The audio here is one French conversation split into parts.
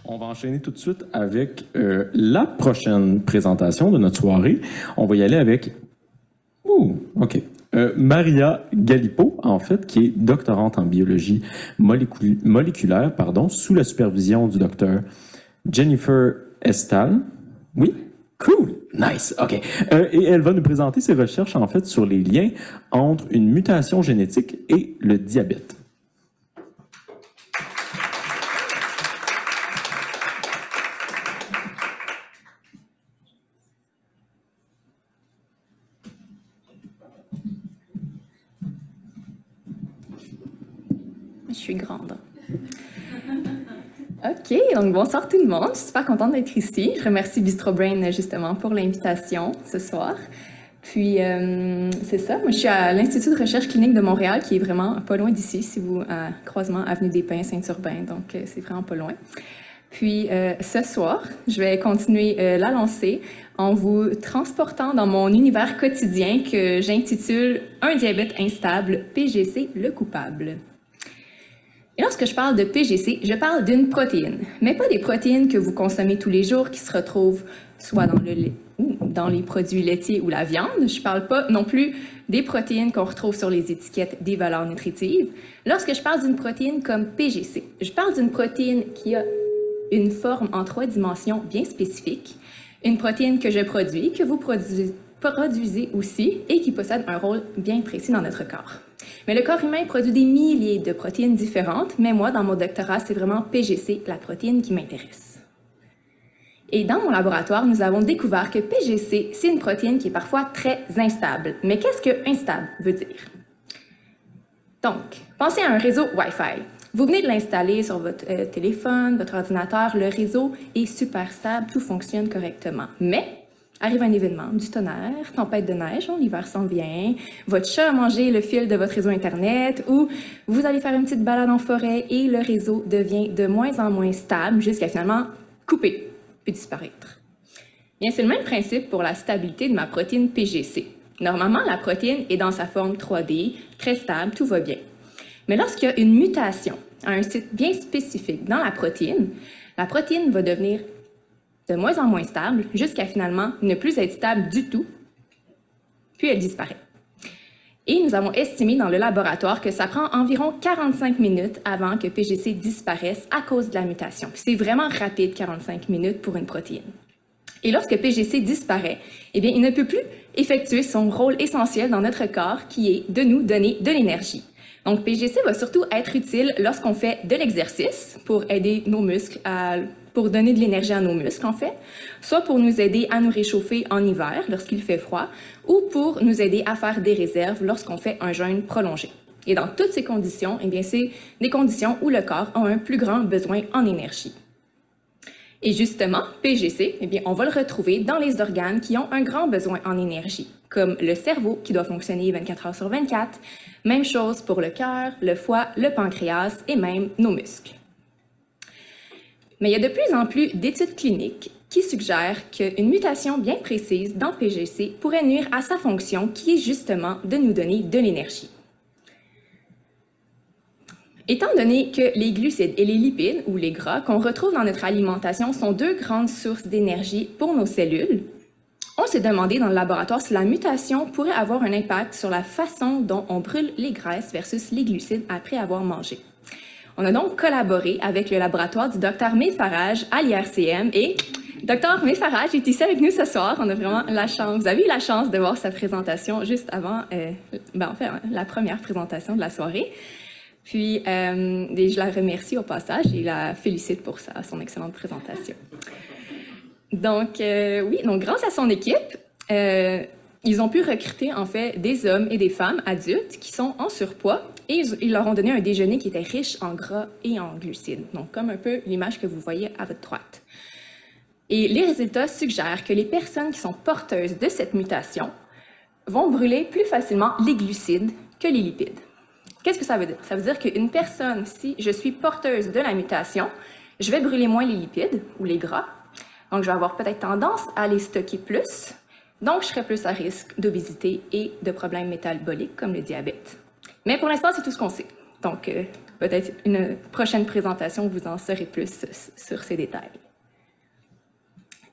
On va enchaîner tout de suite avec la prochaine présentation de notre soirée. On va y aller avec... OK. Maria Galipo, en fait, qui est doctorante en biologie moléculaire, sous la supervision du docteur Jennifer Estal. Oui? Cool! Nice! OK. Et elle va nous présenter ses recherches, en fait, sur les liens entre une mutation génétique et le diabète. Je suis grande. OK, donc bonsoir tout le monde. Je suis super contente d'être ici. Je remercie BistroBrain justement pour l'invitation ce soir. Puis, c'est ça, moi je suis à l'Institut de recherche clinique de Montréal, qui est vraiment pas loin d'ici, si vous, croisement Avenue des Pins, Saint-Urbain, donc c'est vraiment pas loin. Puis, ce soir, je vais continuer la lancée en vous transportant dans mon univers quotidien que j'intitule « Un diabète instable, PGC le coupable ». Et lorsque je parle de PGC, je parle d'une protéine, mais pas des protéines que vous consommez tous les jours qui se retrouvent soit dans le lait ou dans les produits laitiers ou la viande. Je parle pas non plus des protéines qu'on retrouve sur les étiquettes des valeurs nutritives. Lorsque je parle d'une protéine comme PGC, je parle d'une protéine qui a une forme en 3 dimensions bien spécifique, une protéine que je produis, que vous produisez aussi et qui possède un rôle bien précis dans notre corps. Mais le corps humain produit des milliers de protéines différentes, mais moi, dans mon doctorat, c'est vraiment PGC, la protéine qui m'intéresse. Et dans mon laboratoire, nous avons découvert que PGC, c'est une protéine qui est parfois très instable. Mais qu'est-ce que instable veut dire? Donc, pensez à un réseau Wi-Fi. Vous venez de l'installer sur votre téléphone, votre ordinateur, le réseau est super stable, tout fonctionne correctement. Mais arrive un événement, du tonnerre, tempête de neige, l'hiver s'en vient, votre chat a mangé le fil de votre réseau Internet ou vous allez faire une petite balade en forêt et le réseau devient de moins en moins stable jusqu'à finalement couper puis disparaître. Bien, c'est le même principe pour la stabilité de ma protéine PGC. Normalement, la protéine est dans sa forme 3D, très stable, tout va bien. Mais lorsqu'il y a une mutation à un site bien spécifique dans la protéine va devenir de moins en moins stable, jusqu'à finalement ne plus être stable du tout, puis elle disparaît. Et nous avons estimé dans le laboratoire que ça prend environ 45 minutes avant que PGC disparaisse à cause de la mutation. C'est vraiment rapide, 45 minutes pour une protéine. Et lorsque PGC disparaît, eh bien, il ne peut plus effectuer son rôle essentiel dans notre corps, qui est de nous donner de l'énergie. Donc, PGC va surtout être utile lorsqu'on fait de l'exercice pour aider nos muscles pour donner de l'énergie à nos muscles, en fait, soit pour nous aider à nous réchauffer en hiver lorsqu'il fait froid, ou pour nous aider à faire des réserves lorsqu'on fait un jeûne prolongé. Et dans toutes ces conditions, eh bien, c'est des conditions où le corps a un plus grand besoin en énergie. Et justement, PGC, eh bien, on va le retrouver dans les organes qui ont un grand besoin en énergie, comme le cerveau qui doit fonctionner 24 heures sur 24, même chose pour le cœur, le foie, le pancréas et même nos muscles. Mais il y a de plus en plus d'études cliniques qui suggèrent qu'une mutation bien précise dans PGC pourrait nuire à sa fonction qui est justement de nous donner de l'énergie. Étant donné que les glucides et les lipides, ou les gras, qu'on retrouve dans notre alimentation sont 2 grandes sources d'énergie pour nos cellules, on s'est demandé dans le laboratoire si la mutation pourrait avoir un impact sur la façon dont on brûle les graisses versus les glucides après avoir mangé. On a donc collaboré avec le laboratoire du Dr Mefaraj à l'IRCM et Dr Mefaraj est ici avec nous ce soir. On a vraiment la chance, vous avez eu la chance de voir sa présentation juste avant, la première présentation de la soirée. Puis, je la remercie au passage et la félicite pour son excellente présentation. Donc, donc grâce à son équipe, ils ont pu recruter en fait des hommes et des femmes adultes qui sont en surpoids et ils leur ont donné un déjeuner qui était riche en gras et en glucides. Donc, comme un peu l'image que vous voyez à votre droite. Et les résultats suggèrent que les personnes qui sont porteuses de cette mutation vont brûler plus facilement les glucides que les lipides. Qu'est-ce que ça veut dire? Ça veut dire qu'une personne, si je suis porteuse de la mutation, je vais brûler moins les lipides ou les gras. Donc, je vais avoir peut-être tendance à les stocker plus. Donc, je serai plus à risque d'obésité et de problèmes métaboliques comme le diabète. Mais pour l'instant, c'est tout ce qu'on sait. Donc, peut-être une prochaine présentation, vous en saurez plus sur ces détails.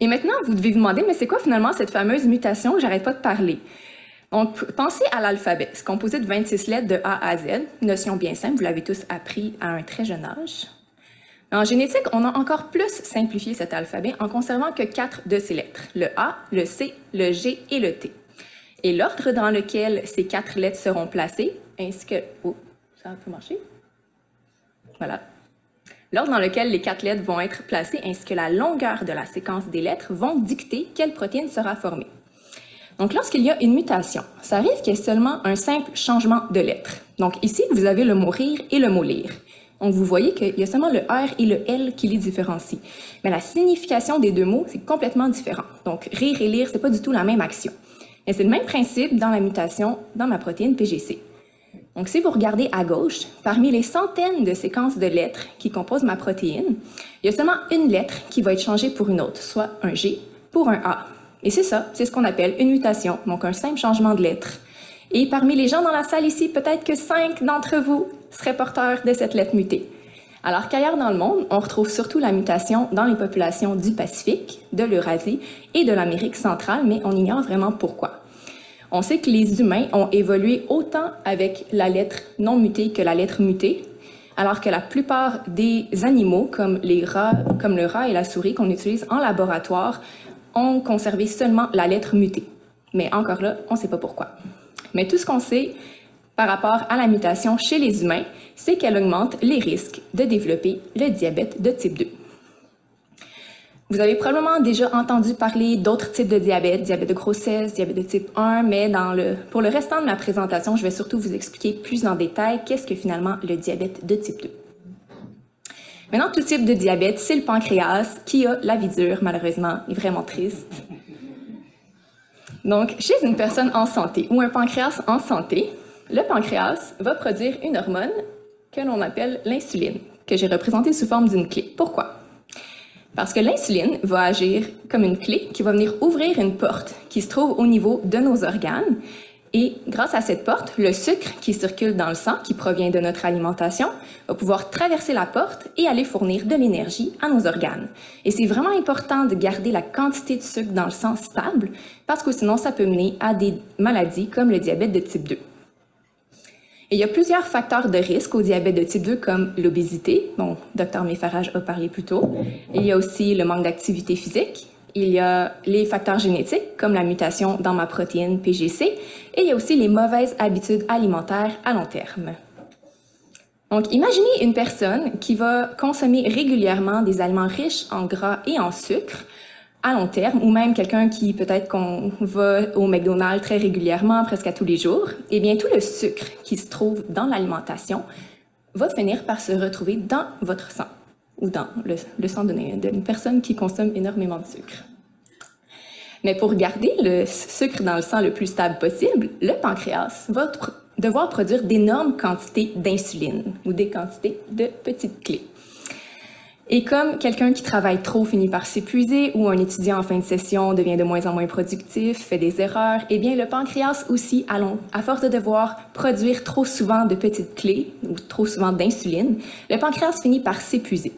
Et maintenant, vous devez vous demander, mais c'est quoi finalement cette fameuse mutation que j'arrête pas de parler? Donc, pensez à l'alphabet. C'est composé de 26 lettres de A à Z. Notion bien simple, vous l'avez tous appris à un très jeune âge. En génétique, on a encore plus simplifié cet alphabet en conservant que 4 de ces lettres, le A, le C, le G et le T. Et l'ordre dans lequel ces 4 lettres seront placées, ainsi que... Oh, ça peut marcher? Voilà. L'ordre dans lequel les 4 lettres vont être placées, ainsi que la longueur de la séquence des lettres, vont dicter quelle protéine sera formée. Donc, lorsqu'il y a une mutation, ça arrive qu'il y ait seulement un simple changement de lettres. Donc, ici, vous avez le mot rire et le mot lire. Donc, vous voyez qu'il y a seulement le R et le L qui les différencient. Mais la signification des deux mots, c'est complètement différent. Donc, rire et lire, c'est pas du tout la même action. Et c'est le même principe dans la mutation dans ma protéine PGC. Donc, si vous regardez à gauche, parmi les centaines de séquences de lettres qui composent ma protéine, il y a seulement une lettre qui va être changée pour une autre, soit un G pour un A. Et c'est ça, c'est ce qu'on appelle une mutation, donc un simple changement de lettre. Et parmi les gens dans la salle ici, peut-être que 5 d'entre vous seraient porteurs de cette lettre mutée. Alors qu'ailleurs dans le monde, on retrouve surtout la mutation dans les populations du Pacifique, de l'Eurasie et de l'Amérique centrale, mais on ignore vraiment pourquoi. On sait que les humains ont évolué autant avec la lettre non mutée que la lettre mutée, alors que la plupart des animaux, comme le rat et la souris qu'on utilise en laboratoire, ont conservé seulement la lettre mutée. Mais encore là, on ne sait pas pourquoi. Mais tout ce qu'on sait par rapport à la mutation chez les humains, c'est qu'elle augmente les risques de développer le diabète de type 2. Vous avez probablement déjà entendu parler d'autres types de diabète, diabète de grossesse, diabète de type 1, mais pour le restant de ma présentation, je vais surtout vous expliquer plus en détail qu'est-ce que finalement le diabète de type 2. Maintenant, tout type de diabète, c'est le pancréas qui a la vie dure, malheureusement, et vraiment triste. Donc, chez une personne en santé ou un pancréas en santé, le pancréas va produire une hormone que l'on appelle l'insuline, que j'ai représentée sous forme d'une clé. Pourquoi? Parce que l'insuline va agir comme une clé qui va venir ouvrir une porte qui se trouve au niveau de nos organes. Et grâce à cette porte, le sucre qui circule dans le sang, qui provient de notre alimentation, va pouvoir traverser la porte et aller fournir de l'énergie à nos organes. Et c'est vraiment important de garder la quantité de sucre dans le sang stable, parce que sinon ça peut mener à des maladies comme le diabète de type 2. Et il y a plusieurs facteurs de risque au diabète de type 2 comme l'obésité, dont Dr Méfarage a parlé plus tôt. Il y a aussi le manque d'activité physique. Il y a les facteurs génétiques comme la mutation dans ma protéine PGC. Et il y a aussi les mauvaises habitudes alimentaires à long terme. Donc, imaginez une personne qui va consommer régulièrement des aliments riches en gras et en sucre à long terme, ou même quelqu'un qui peut-être qu'on va au McDonald's très régulièrement, presque à tous les jours, eh bien tout le sucre qui se trouve dans l'alimentation va finir par se retrouver dans votre sang, ou dans le sang d'une personne qui consomme énormément de sucre. Mais pour garder le sucre dans le sang le plus stable possible, le pancréas va devoir produire d'énormes quantités d'insuline, ou des quantités de petites clés. Et comme quelqu'un qui travaille trop finit par s'épuiser ou un étudiant en fin de session devient de moins en moins productif, fait des erreurs, eh bien le pancréas aussi, à force de devoir produire trop souvent de petites clés ou trop souvent d'insuline, le pancréas finit par s'épuiser.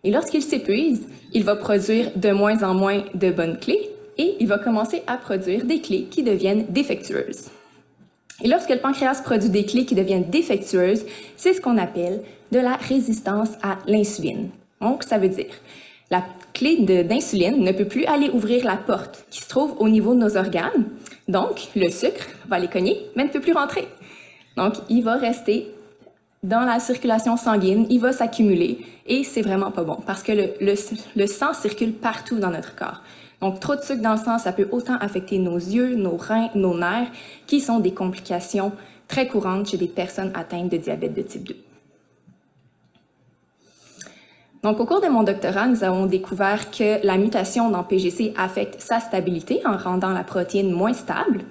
Et lorsqu'il s'épuise, il va produire de moins en moins de bonnes clés et il va commencer à produire des clés qui deviennent défectueuses. Et lorsque le pancréas produit des clés qui deviennent défectueuses, c'est ce qu'on appelle de la résistance à l'insuline. Donc, ça veut dire la clé d'insuline ne peut plus aller ouvrir la porte qui se trouve au niveau de nos organes. Donc, le sucre va les cogner, mais ne peut plus rentrer. Donc, il va rester dans la circulation sanguine, il va s'accumuler et c'est vraiment pas bon parce que le sang circule partout dans notre corps. Donc, trop de sucre dans le sang, ça peut autant affecter nos yeux, nos reins, nos nerfs, qui sont des complications très courantes chez des personnes atteintes de diabète de type 2. Donc, au cours de mon doctorat, nous avons découvert que la mutation dans PGC affecte sa stabilité en rendant la protéine moins stable,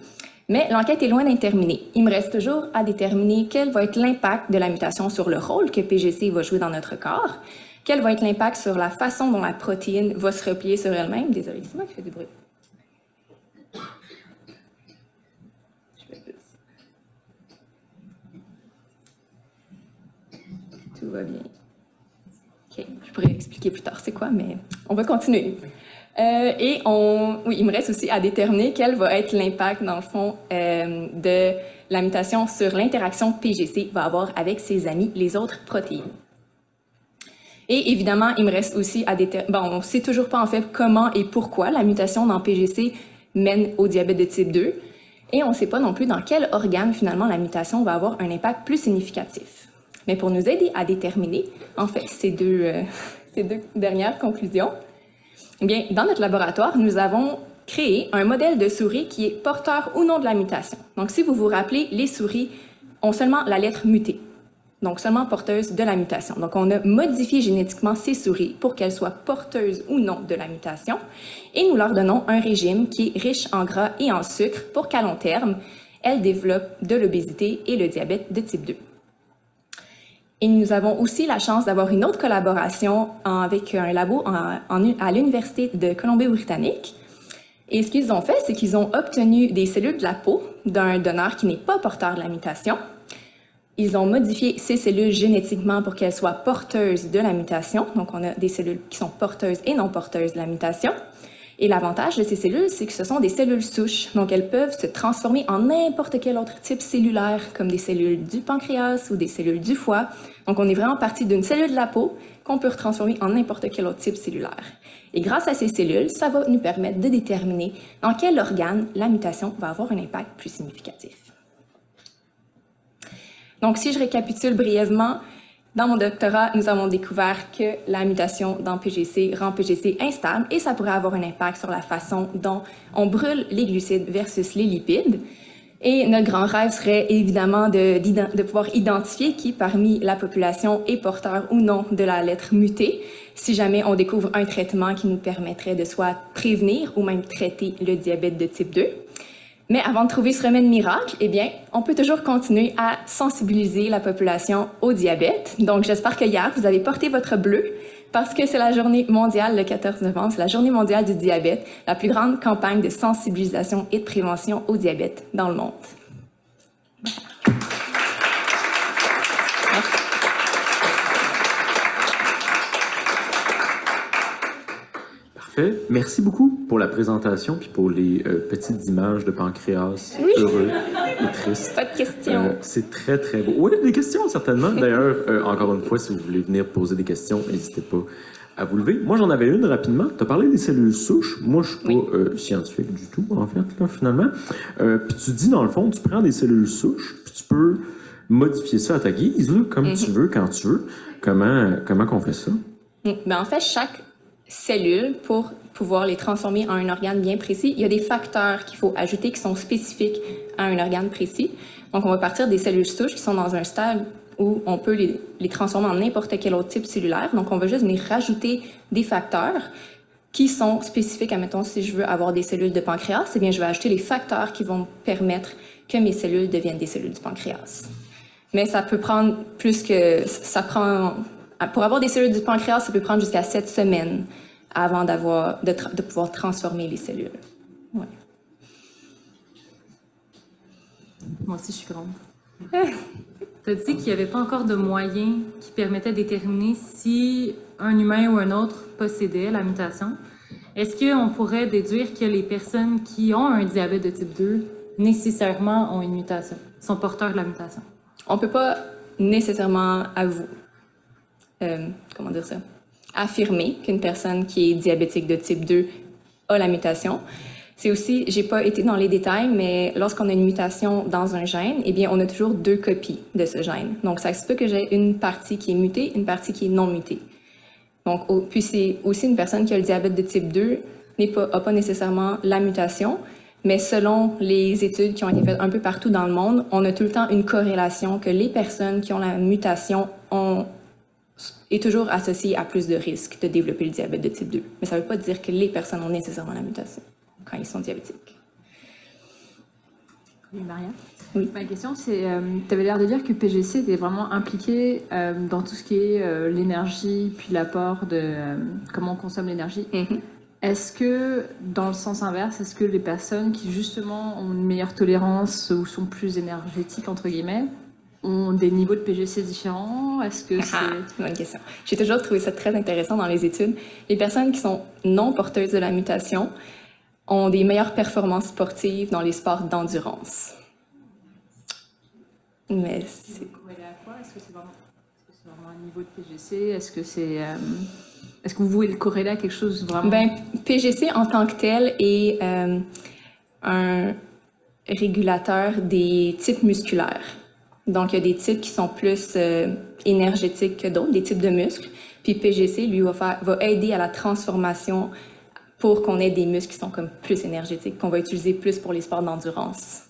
mais l'enquête est loin d'être terminée. Il me reste toujours à déterminer quel va être l'impact de la mutation sur le rôle que PGC va jouer dans notre corps, quel va être l'impact sur la façon dont la protéine va se replier sur elle-même. Désolée, c'est moi qui fais du bruit. tout va bien. OK, je pourrais expliquer plus tard c'est quoi, mais on va continuer. Oui, il me reste aussi à déterminer quel va être l'impact, dans le fond, de la mutation sur l'interaction que PGC va avoir avec ses amis, les autres protéines. Et évidemment, il me reste aussi à déterminer... Bon, on ne sait toujours pas, en fait, comment et pourquoi la mutation dans PGC mène au diabète de type 2. Et on ne sait pas non plus dans quel organe, finalement, la mutation va avoir un impact plus significatif. Mais pour nous aider à déterminer, en fait, ces deux dernières conclusions, eh bien, dans notre laboratoire, nous avons créé un modèle de souris qui est porteur ou non de la mutation. Donc, si vous vous rappelez, les souris ont seulement la lettre mutée, donc seulement porteuses de la mutation. Donc, on a modifié génétiquement ces souris pour qu'elles soient porteuses ou non de la mutation, et nous leur donnons un régime qui est riche en gras et en sucre pour qu'à long terme, elles développent de l'obésité et le diabète de type 2. Et nous avons aussi la chance d'avoir une autre collaboration avec un labo à l'Université de Colombie-Britannique. Et ce qu'ils ont fait, c'est qu'ils ont obtenu des cellules de la peau d'un donneur qui n'est pas porteur de la mutation. Ils ont modifié ces cellules génétiquement pour qu'elles soient porteuses de la mutation. Donc, on a des cellules qui sont porteuses et non porteuses de la mutation. Et l'avantage de ces cellules, c'est que ce sont des cellules souches. Donc, elles peuvent se transformer en n'importe quel autre type cellulaire, comme des cellules du pancréas ou des cellules du foie. Donc, on est vraiment parti d'une cellule de la peau qu'on peut transformer en n'importe quel autre type cellulaire. Et grâce à ces cellules, ça va nous permettre de déterminer dans quel organe la mutation va avoir un impact plus significatif. Donc, si je récapitule brièvement, dans mon doctorat, nous avons découvert que la mutation dans PGC rend PGC instable et ça pourrait avoir un impact sur la façon dont on brûle les glucides versus les lipides. Et notre grand rêve serait évidemment de pouvoir identifier qui parmi la population est porteur ou non de la lettre mutée, si jamais on découvre un traitement qui nous permettrait de soit prévenir ou même traiter le diabète de type 2. Mais avant de trouver ce remède miracle, eh bien, on peut toujours continuer à sensibiliser la population au diabète. Donc, j'espère que hier, vous avez porté votre bleu parce que c'est la journée mondiale, le 14 novembre, c'est la journée mondiale du diabète, la plus grande campagne de sensibilisation et de prévention au diabète dans le monde. Parfait. Merci beaucoup pour la présentation puis pour les petites images de pancréas heureux et tristes. Pas de questions. C'est très, très beau. Oui, des questions, certainement. D'ailleurs, encore une fois, si vous voulez venir poser des questions, n'hésitez pas à vous lever. Moi, j'en avais une rapidement. Tu as parlé des cellules souches. Moi, je suis pas scientifique du tout, en fait, là, finalement. Puis tu dis, dans le fond, tu prends des cellules souches, puis tu peux modifier ça à ta guise, là, comme tu veux, quand tu veux. Comment qu'on fait ça? Ben, en fait, chaque cellule, pour pouvoir les transformer en un organe bien précis, il y a des facteurs qu'il faut ajouter qui sont spécifiques à un organe précis. Donc, on va partir des cellules souches qui sont dans un stade où on peut les transformer en n'importe quel autre type cellulaire. Donc, on va juste venir rajouter des facteurs qui sont spécifiques. Admettons, si je veux avoir des cellules de pancréas, eh bien, je vais ajouter les facteurs qui vont permettre que mes cellules deviennent des cellules du pancréas. Mais ça peut prendre pour avoir des cellules du pancréas, ça peut prendre jusqu'à 7 semaines avant de pouvoir transformer les cellules. Ouais. Moi aussi, je suis grande. Tu as dit qu'il n'y avait pas encore de moyens qui permettaient de déterminer si un humain ou un autre possédait la mutation. Est-ce qu'on pourrait déduire que les personnes qui ont un diabète de type 2 nécessairement ont une mutation, sont porteurs de la mutation? On ne peut pas nécessairement affirmer qu'une personne qui est diabétique de type 2 a la mutation. C'est aussi, j'ai pas été dans les détails, mais lorsqu'on a une mutation dans un gène, eh bien, on a toujours 2 copies de ce gène. Donc, ça se peut que j'ai une partie qui est mutée, une partie qui est non mutée. Donc, puis c'est aussi une personne qui a le diabète de type 2 n'a pas nécessairement la mutation, mais selon les études qui ont été faites un peu partout dans le monde, on a tout le temps une corrélation que les personnes qui ont la mutation est toujours associée à plus de risques de développer le diabète de type 2. Mais ça ne veut pas dire que les personnes ont nécessairement la mutation quand ils sont diabétiques. Oui, Maria. Oui. Ma question, c'est, tu avais l'air de dire que PGC était vraiment impliqué dans tout ce qui est l'énergie, puis l'apport de comment on consomme l'énergie. Mm-hmm. Est-ce que, dans le sens inverse, est-ce que les personnes qui justement ont une meilleure tolérance ou sont plus énergétiques, entre guillemets, ont des niveaux de PGC différents différent? Est-ce que c'est... Bonne question. J'ai toujours trouvé ça très intéressant dans les études. Les personnes qui sont non porteuses de la mutation ont des meilleures performances sportives dans les sports d'endurance. Mais c'est... corrélé à quoi? Est-ce que c'est vraiment un niveau de PGC? Est-ce que c'est... Est-ce que vous voulez le corréler à quelque chose vraiment... Ben, PGC en tant que tel est un régulateur des types musculaires. Donc, il y a des types qui sont plus énergétiques que d'autres, des types de muscles. Puis PGC, lui, va aider à la transformation pour qu'on ait des muscles qui sont comme plus énergétiques, qu'on va utiliser plus pour les sports d'endurance.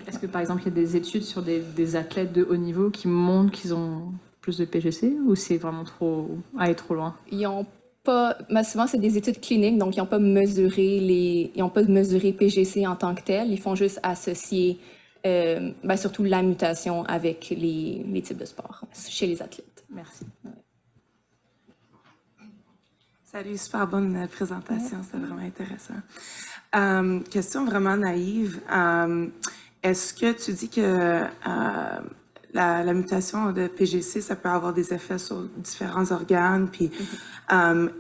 Est-ce que, par exemple, il y a des études sur des athlètes de haut niveau qui montrent qu'ils ont plus de PGC ou c'est vraiment aller trop loin? Ils ont pas, mais souvent, c'est des études cliniques, donc ils n'ont pas mesuré PGC en tant que tel. Ils font juste associer surtout la mutation avec les types de sport chez les athlètes. Merci. Ouais. Salut, super bonne présentation, c'était vraiment intéressant. Question vraiment naïve. Est-ce que tu dis que la mutation de PGC, ça peut avoir des effets sur différents organes? Puis,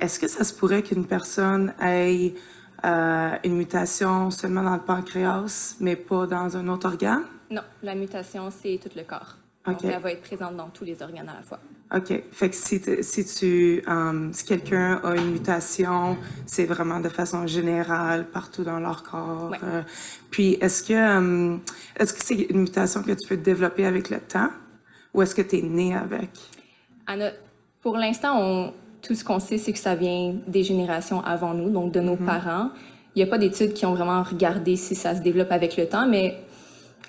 est-ce que ça se pourrait qu'une personne ait une mutation seulement dans le pancréas, mais pas dans un autre organe? Non, la mutation, c'est tout le corps. Donc, elle va être présente dans tous les organes à la fois. OK. Fait que si quelqu'un a une mutation, c'est vraiment de façon générale partout dans leur corps. Ouais. Puis, est-ce que c'est une mutation que tu peux développer avec le temps ou est-ce que tu es né avec? Pour l'instant, tout ce qu'on sait, c'est que ça vient des générations avant nous, donc de nos parents. Il n'y a pas d'études qui ont vraiment regardé si ça se développe avec le temps, mais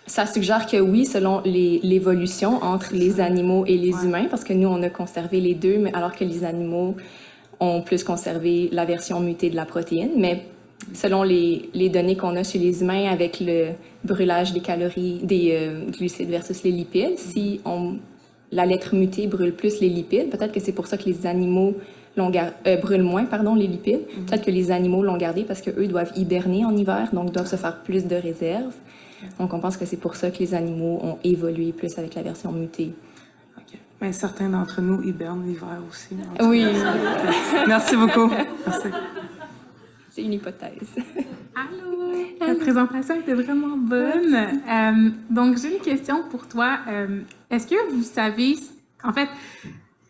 ça suggère que oui, selon l'évolution entre les animaux et les humains, parce que nous, on a conservé les deux, mais alors que les animaux ont plus conservé la version mutée de la protéine. Mais selon les données qu'on a chez les humains avec le brûlage des calories, des glucides versus les lipides, si la lettre mutée brûle plus les lipides, peut-être que c'est pour ça que les animaux brûlent moins, les lipides. Peut-être que les animaux l'ont gardé parce qu'eux doivent hiberner en hiver, donc doivent se faire plus de réserves. Donc, on pense que c'est pour ça que les animaux ont évolué plus avec la version mutée. OK. Mais certains d'entre nous hibernent l'hiver aussi. Oui. Merci beaucoup. Merci. C'est une hypothèse. Allô! La présentation était vraiment bonne. Donc, j'ai une question pour toi. Est-ce que vous savez, en fait,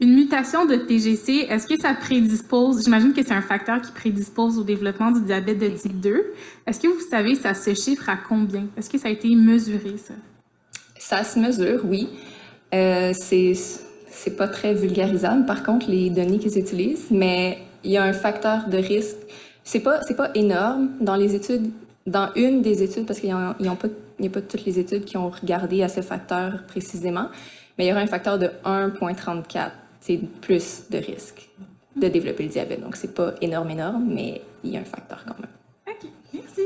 une mutation de PGC, est-ce que ça prédispose, j'imagine que c'est un facteur qui prédispose au développement du diabète de type 2. Est-ce que vous savez, ça se chiffre à combien? Est-ce que ça a été mesuré, ça? Ça se mesure, oui. C'est pas très vulgarisable, par contre, les données qu'ils utilisent, mais il y a un facteur de risque. C'est pas énorme dans les études, dans une des études, parce qu'il n'y a pas toutes les études qui ont regardé à ce facteur précisément, mais il y aura un facteur de 1,34. C'est plus de risque de développer le diabète. Donc, c'est pas énorme, mais il y a un facteur quand même. OK, merci.